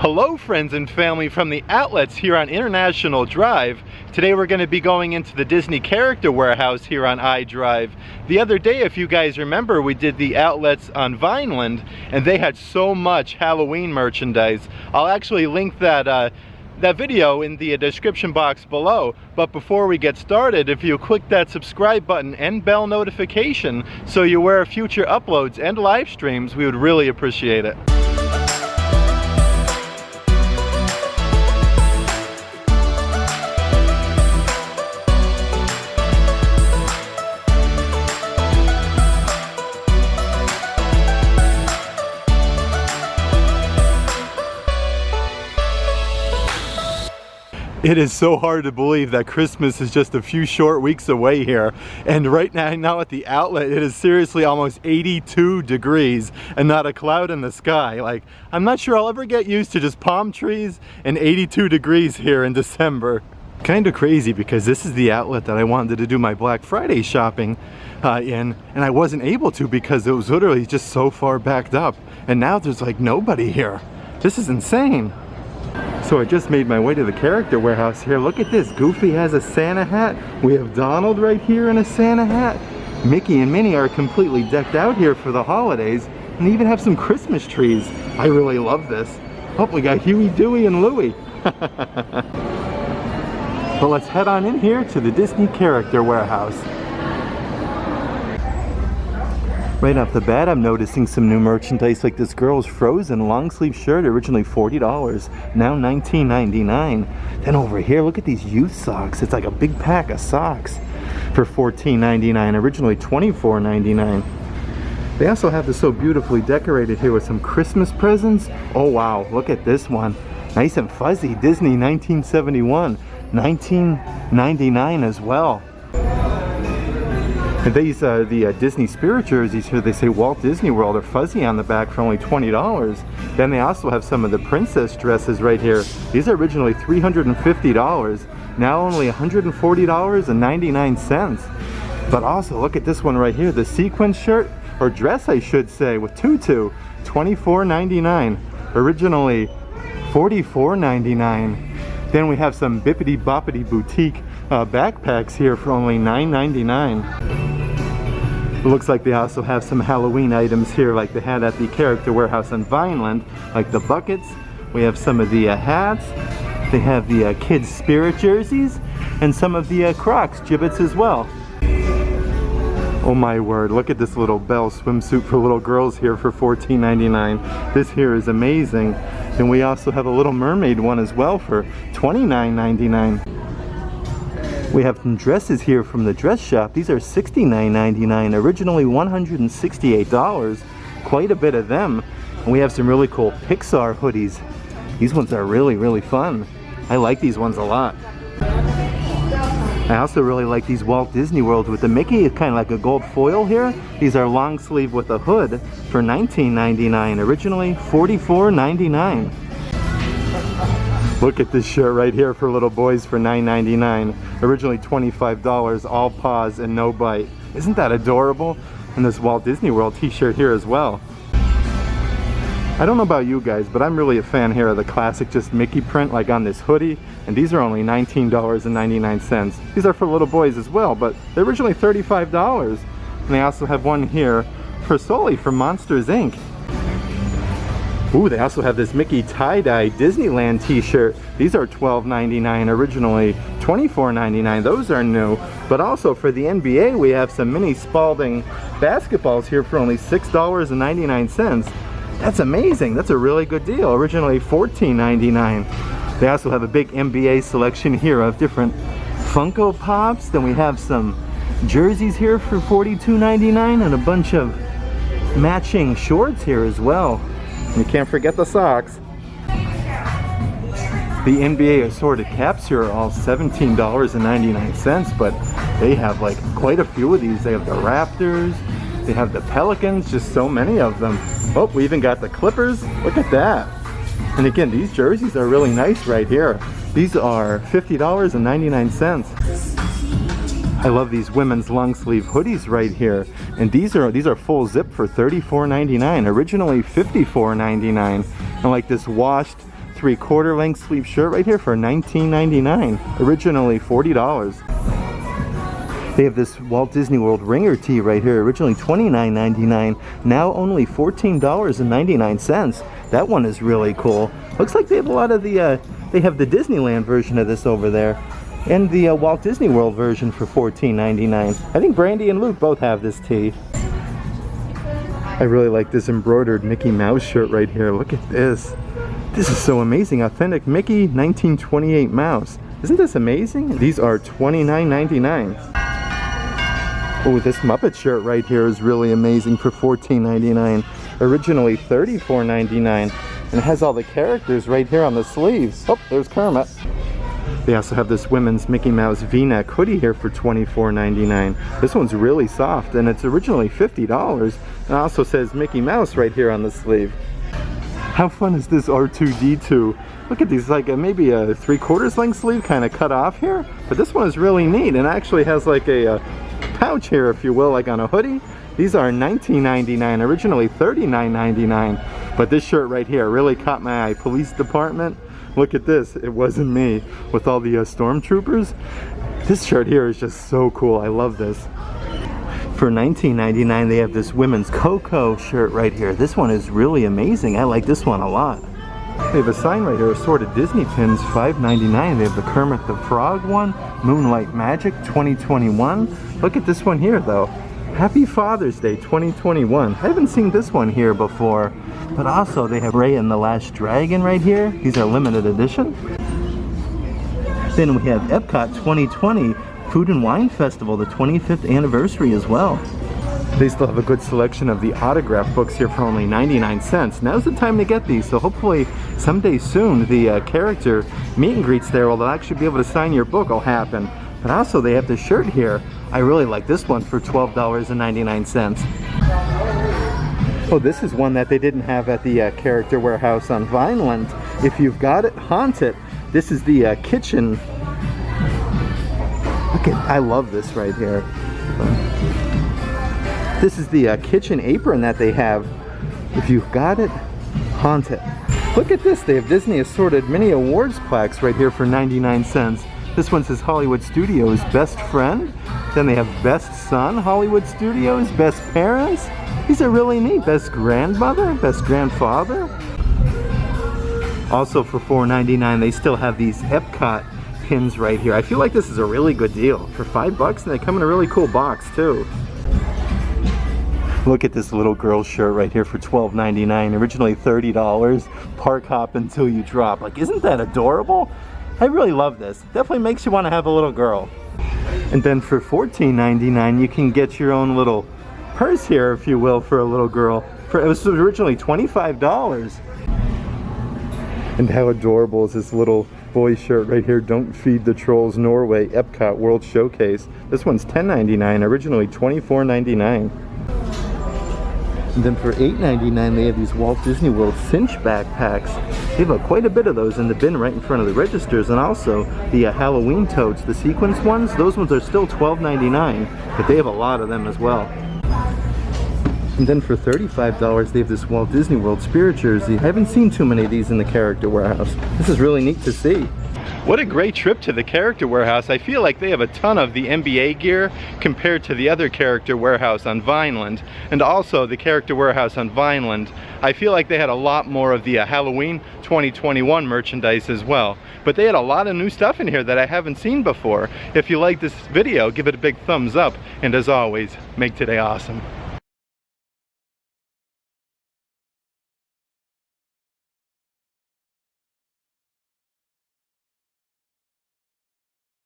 Hello friends and family from the outlets here on International Drive. Today we're going to be going into the Disney character warehouse here on iDrive. The other day, if you guys remember, we did the outlets on Vineland and they had so much Halloween merchandise. I'll actually link that video in the description box below. But before we get started, if you click that subscribe button and bell notification so you're aware of future uploads and live streams, we would really appreciate it. It is so hard to believe that Christmas is just a few short weeks away here, and right now at the outlet it is seriously almost 82 degrees and not a cloud in the sky. Like, I'm not sure I'll ever get used to just palm trees and 82 degrees here in December. Kind of crazy because this is the outlet that I wanted to do my Black Friday shopping in, and I wasn't able to because it was literally just so far backed up, and now there's like nobody here. This is insane. So I just made my way to the character warehouse here. Look at this. Goofy has a Santa hat. We have Donald right here in a Santa hat. Mickey and Minnie are completely decked out here for the holidays. And they even have some Christmas trees. I really love this. Oh, we got Huey, Dewey, and Louie. Well, let's head on in here to the Disney character warehouse. Right off the bat, I'm noticing some new merchandise like this girl's Frozen long sleeve shirt, originally $40, now $19.99. Then over here, look at these youth socks. It's like a big pack of socks for $14.99, originally $24.99. They also have this so beautifully decorated here with some Christmas presents. Oh wow, look at this one. Nice and fuzzy, Disney 1971, $19.99 as well. And these the Disney Spirit jerseys here, they say Walt Disney World, are fuzzy on the back for only $20. Then they also have some of the princess dresses right here. These are originally $350, now only $140.99. But also look at this one right here, the sequin shirt, or dress I should say, with tutu, $24.99, originally $44.99. Then we have some Bippity Boppity Boutique backpacks here for only $9.99. It looks like they also have some Halloween items here like they had at the character warehouse in Vineland, like the buckets. We have some of the hats. They have the kids' spirit jerseys and some of the Crocs gibbets as well. Oh my word, look at this little Belle swimsuit for little girls here for $14.99. This here is amazing. And we also have a Little Mermaid one as well for $29.99. We have some dresses here from the dress shop. These are $69.99, originally $168. Quite a bit of them. And we have some really cool Pixar hoodies. These ones are really fun. I like these ones a lot. I also really like these Walt Disney World with the Mickey. It's kind of like a gold foil here. These are long sleeve with a hood for $19.99, originally $44.99. Look at this shirt right here for little boys for $9.99, originally $25, all paws and no bite. Isn't that adorable? And this Walt Disney World t-shirt here as well. I don't know about you guys, but I'm really a fan here of the classic just Mickey print like on this hoodie, and these are only $19.99. These are for little boys as well, but they're originally $35. And they also have one here for Sully from Monsters Inc. Ooh, they also have this Mickey tie-dye Disneyland t-shirt. These are $12.99, originally $24.99. Those are new. But also for the NBA, we have some mini Spalding basketballs here for only $6.99. That's amazing. That's a really good deal. Originally $14.99. They also have a big NBA selection here of different Funko Pops. Then we have some jerseys here for $42.99 and a bunch of matching shorts here as well. You can't forget the socks. The NBA assorted caps here are all $17.99, but they have like quite a few of these. They have the Raptors, they have the Pelicans, just so many of them. Oh, we even got the Clippers. Look at that. And again, these jerseys are really nice right here. These are $50.99. I love these women's long sleeve hoodies right here, and these are full zip for $34.99, originally $54.99. And like this washed 3/4 length sleeve shirt right here for $19.99. Originally $40. They have this Walt Disney World ringer tee right here, originally $29.99, now only $14.99. That one is really cool. Looks like they have a lot of the, they have the Disneyland version of this over there, and the Walt Disney World version for $14.99. I think Brandy and Luke both have this tee. I really like this embroidered Mickey Mouse shirt right here. Look at this. This is so amazing. Authentic Mickey 1928 mouse. Isn't this amazing? These are $29.99. Oh, this Muppet shirt right here is really amazing for $14.99. Originally $34.99. And it has all the characters right here on the sleeves. Oh, there's Kermit. They also have this women's Mickey Mouse V-neck hoodie here for $24.99. This one's really soft, and it's originally $50. And it also says Mickey Mouse right here on the sleeve. How fun is this R2-D2? Look at these, like maybe a 3/4 length sleeve kind of cut off here. But this one is really neat, and actually has like a pouch here, if you will, like on a hoodie. These are $19.99, originally $39.99. But this shirt right here really caught my eye. Police department. Look at this, it wasn't me, with all the stormtroopers. This shirt here is just so cool, I love this. For $19.99 they have this women's Coco shirt right here. This one is really amazing, I like this one a lot. They have a sign right here, Assorted Disney pins, $5.99. They have the Kermit the Frog one, Moonlight Magic 2021. Look at this one here though. Happy Father's Day 2021. I haven't seen this one here before. But also they have Ray and the Last Dragon right here. These are limited edition. Then we have Epcot 2020 Food and Wine Festival, the 25th anniversary as well. They still have a good selection of the autograph books here for only 99 cents. Now's the time to get these, so hopefully someday soon the character meet and greets there, where they'll actually be able to sign your book, will happen. But also they have this shirt here. I really like this one for $12.99. Oh, this is one that they didn't have at the character warehouse on Vineland. If you've got it, haunt it. This is the kitchen. Look at, I love this right here. This is the kitchen apron that they have. If you've got it, haunt it. Look at this, they have Disney Assorted mini awards plaques right here for 99 cents. This one says Hollywood Studios Best Friend. Then they have Best Son, Hollywood Studios, Best Parents. These are really neat. Best Grandmother, Best Grandfather. Also for $4.99 they still have these Epcot pins right here. I feel like this is a really good deal. For $5 and they come in a really cool box too. Look at this little girl shirt right here for $12.99. Originally $30. Park hop until you drop. Like, isn't that adorable? I really love this. Definitely makes you want to have a little girl. And then for $14.99 you can get your own little purse here, if you will, for a little girl. It was originally $25. And how adorable is this little boy shirt right here? Don't Feed the Trolls Norway Epcot World Showcase. This one's $10.99, originally $24.99. And then for $8.99 they have these Walt Disney World Cinch backpacks. They have quite a bit of those in the bin right in front of the registers, and also the Halloween totes, the sequence ones, those ones are still $12.99, but they have a lot of them as well. And then for $35 they have this Walt Disney World Spirit jersey. I haven't seen too many of these in the character warehouse. This is really neat to see. What a great trip to the character warehouse. I feel like they have a ton of the NBA gear compared to the other character warehouse on Vineland. And also the character warehouse on Vineland, I feel like they had a lot more of the Halloween 2021 merchandise as well. But they had a lot of new stuff in here that I haven't seen before. If you like this video, give it a big thumbs up. And as always, make today awesome.